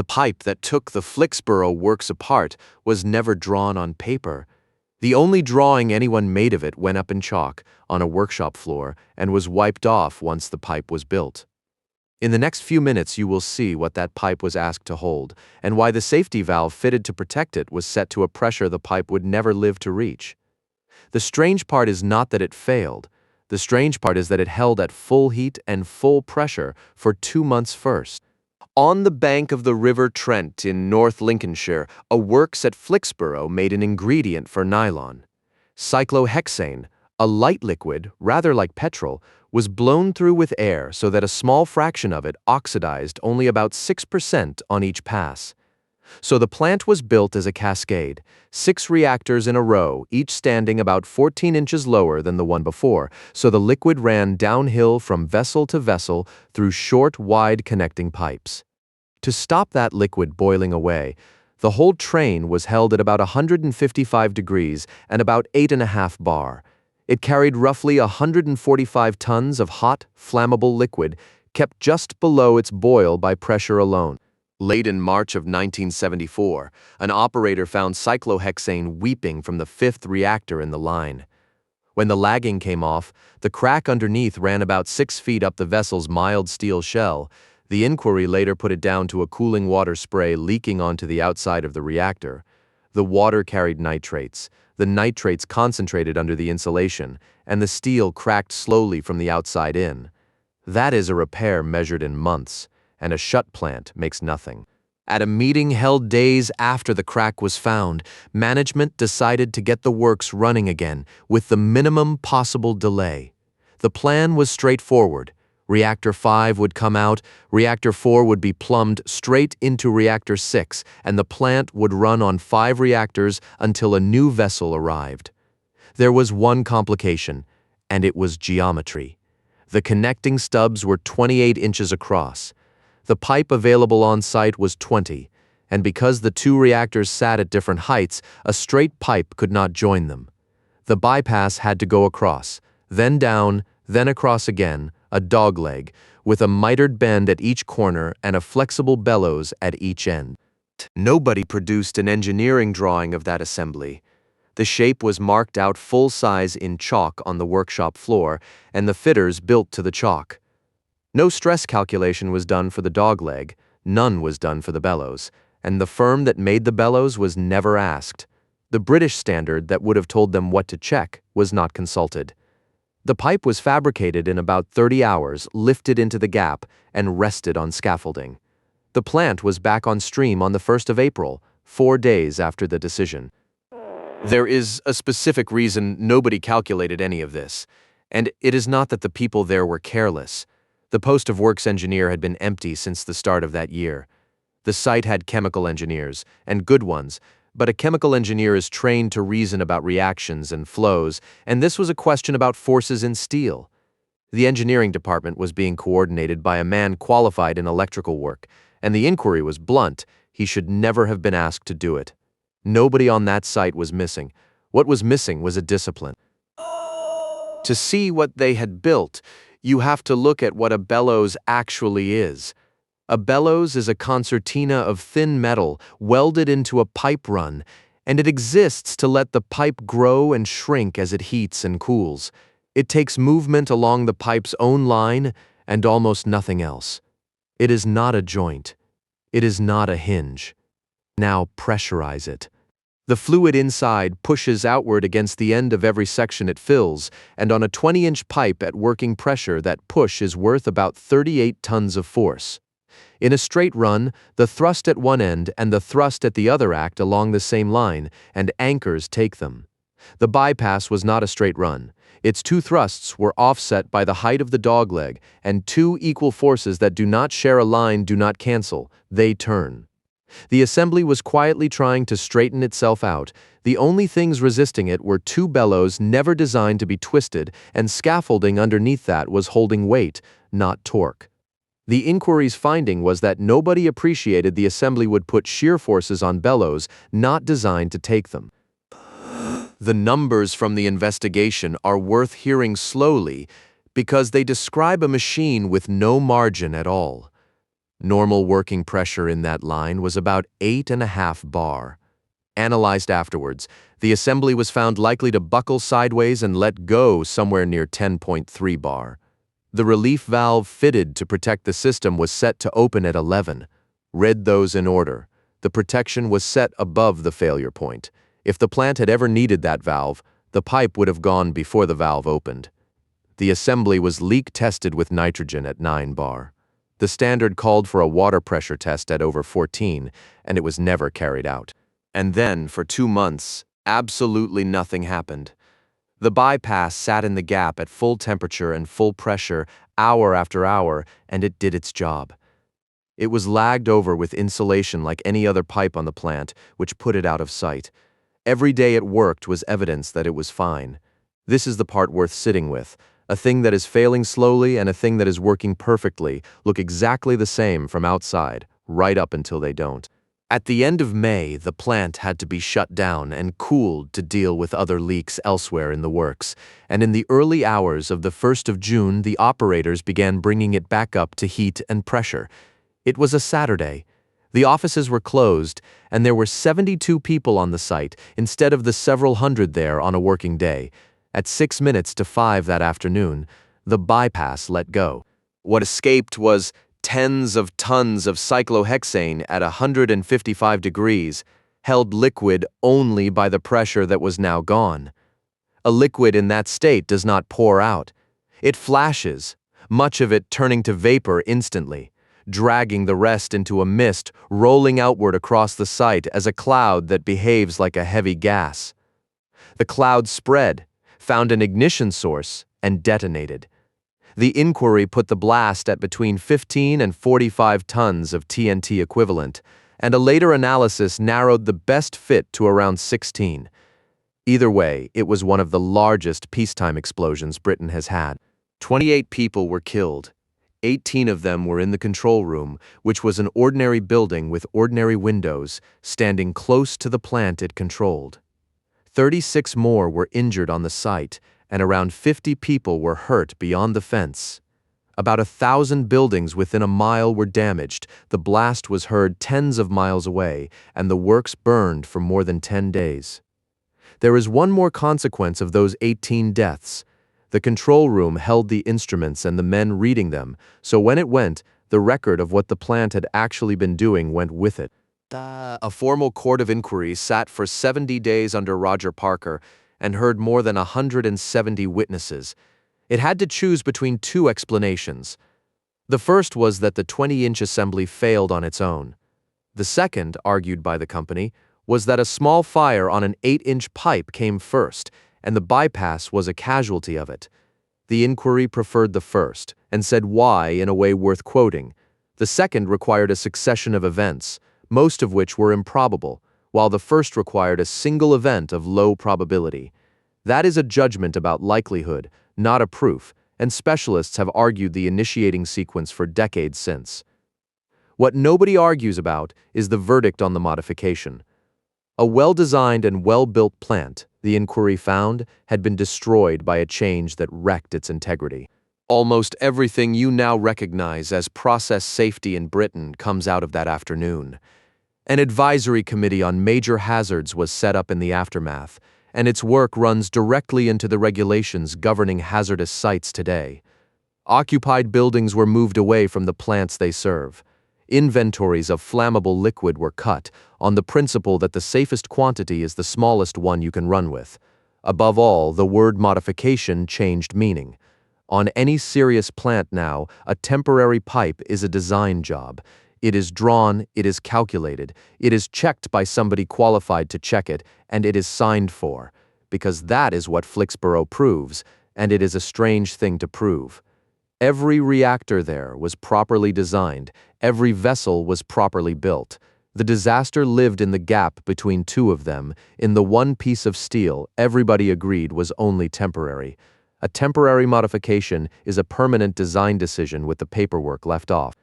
The pipe that took the Flixborough works apart was never drawn on paper. The only drawing anyone made of it went up in chalk on a workshop floor and was wiped off once the pipe was built. In the next few minutes you will see what that pipe was asked to hold, and why the safety valve fitted to protect it was set to a pressure the pipe would never live to reach. The strange part is not that it failed. The strange part is that it held at full heat and full pressure for 2 months first. On the bank of the River Trent in North Lincolnshire, a works at Flixborough made an ingredient for nylon. Cyclohexane, a light liquid, rather like petrol, was blown through with air so that a small fraction of it oxidized only about 6% on each pass. So the plant was built as a cascade, 6 reactors in a row, each standing about 14 inches lower than the one before, so the liquid ran downhill from vessel to vessel through short, wide connecting pipes. To stop that liquid boiling away, the whole train was held at about 155 degrees and about 8.5 bar. It carried roughly 145 tons of hot, flammable liquid, kept just below its boil by pressure alone. Late in March of 1974, an operator found cyclohexane weeping from the 5th reactor in the line. When the lagging came off, the crack underneath ran about 6 feet up the vessel's mild steel shell. The inquiry later put it down to a cooling water spray leaking onto the outside of the reactor. The water carried nitrates. The nitrates concentrated under the insulation, and the steel cracked slowly from the outside in. That is a repair measured in months, and a shut plant makes nothing. At a meeting held days after the crack was found, management decided to get the works running again with the minimum possible delay. The plan was straightforward. Reactor 5 would come out, Reactor 4 would be plumbed straight into Reactor 6, and the plant would run on 5 reactors until a new vessel arrived. There was one complication, and it was geometry. The connecting stubs were 28 inches across. The pipe available on site was 20, and because the 2 reactors sat at different heights, a straight pipe could not join them. The bypass had to go across, then down, then across again, a dogleg, with a mitered bend at each corner and a flexible bellows at each end. Nobody produced an engineering drawing of that assembly. The shape was marked out full size in chalk on the workshop floor, and the fitters built to the chalk. No stress calculation was done for the dogleg, none was done for the bellows, and the firm that made the bellows was never asked. The British standard that would have told them what to check was not consulted. The pipe was fabricated in about 30 hours, lifted into the gap, and rested on scaffolding. The plant was back on stream on the 1st of April, 4 days after the decision. There is a specific reason nobody calculated any of this, and it is not that the people there were careless. The post of works engineer had been empty since the start of that year. The site had chemical engineers, and good ones, but a chemical engineer is trained to reason about reactions and flows, and this was a question about forces in steel. The engineering department was being coordinated by a man qualified in electrical work, and the inquiry was blunt: he should never have been asked to do it. Nobody on that site was missing. What was missing was a discipline. To see what they had built, you have to look at what a bellows actually is. A bellows is a concertina of thin metal welded into a pipe run, and it exists to let the pipe grow and shrink as it heats and cools. It takes movement along the pipe's own line and almost nothing else. It is not a joint. It is not a hinge. Now pressurize it. The fluid inside pushes outward against the end of every section it fills, and on a 20-inch pipe at working pressure, that push is worth about 38 tons of force. In a straight run, the thrust at one end and the thrust at the other act along the same line, and anchors take them. The bypass was not a straight run. Its 2 thrusts were offset by the height of the dogleg, and 2 equal forces that do not share a line do not cancel, they turn. The assembly was quietly trying to straighten itself out. The only things resisting it were 2 bellows never designed to be twisted, and scaffolding underneath that was holding weight, not torque. The inquiry's finding was that nobody appreciated the assembly would put shear forces on bellows not designed to take them. The numbers from the investigation are worth hearing slowly because they describe a machine with no margin at all. Normal working pressure in that line was about 8.5 bar. Analyzed afterwards, the assembly was found likely to buckle sideways and let go somewhere near 10.3 bar. The relief valve fitted to protect the system was set to open at 11. Read those in order. The protection was set above the failure point. If the plant had ever needed that valve, the pipe would have gone before the valve opened. The assembly was leak tested with nitrogen at 9 bar. The standard called for a water pressure test at over 14, and it was never carried out. And then, for 2 months, absolutely nothing happened. The bypass sat in the gap at full temperature and full pressure, hour after hour, and it did its job. It was lagged over with insulation like any other pipe on the plant, which put it out of sight. Every day it worked was evidence that it was fine. This is the part worth sitting with. A thing that is failing slowly and a thing that is working perfectly look exactly the same from outside, right up until they don't. At the end of May, the plant had to be shut down and cooled to deal with other leaks elsewhere in the works, and in the early hours of the 1st of June, the operators began bringing it back up to heat and pressure. It was a Saturday. The offices were closed, and there were 72 people on the site instead of the several hundred there on a working day. At 6 minutes to 5 that afternoon, the bypass let go. What escaped was tens of tons of cyclohexane at 155 degrees, held liquid only by the pressure that was now gone. A liquid in that state does not pour out. It flashes, much of it turning to vapor instantly, dragging the rest into a mist rolling outward across the site as a cloud that behaves like a heavy gas. The cloud spread, found an ignition source, and detonated. The inquiry put the blast at between 15 and 45 tons of TNT equivalent, and a later analysis narrowed the best fit to around 16. Either way, it was one of the largest peacetime explosions Britain has had. 28 people were killed. 18 of them were in the control room, which was an ordinary building with ordinary windows, standing close to the plant it controlled. 36 more were injured on the site, and around 50 people were hurt beyond the fence. About 1,000 buildings within a mile were damaged. The blast was heard tens of miles away, and the works burned for more than 10 days. There is one more consequence of those 18 deaths. The control room held the instruments and the men reading them, so when it went, the record of what the plant had actually been doing went with it. A formal court of inquiry sat for 70 days under Roger Parker and heard more than 170 witnesses. It had to choose between two explanations. The first was that the 20-inch assembly failed on its own. The second, argued by the company, was that a small fire on an 8-inch pipe came first, and the bypass was a casualty of it. The inquiry preferred the first, and said why in a way worth quoting. The second required a succession of events, most of which were improbable, while the first required a single event of low probability. That is a judgment about likelihood, not a proof, and specialists have argued the initiating sequence for decades since. What nobody argues about is the verdict on the modification. A well-designed and well-built plant, the inquiry found, had been destroyed by a change that wrecked its integrity. Almost everything you now recognize as process safety in Britain comes out of that afternoon. An advisory committee on major hazards was set up in the aftermath, and its work runs directly into the regulations governing hazardous sites today. Occupied buildings were moved away from the plants they serve. Inventories of flammable liquid were cut, on the principle that the safest quantity is the smallest one you can run with. Above all, the word modification changed meaning. On any serious plant now, a temporary pipe is a design job. It is drawn, it is calculated, it is checked by somebody qualified to check it, and it is signed for, because that is what Flixborough proves, and it is a strange thing to prove. Every reactor there was properly designed, every vessel was properly built. The disaster lived in the gap between two of them. In the one piece of steel, everybody agreed was only temporary. A temporary modification is a permanent design decision with the paperwork left off.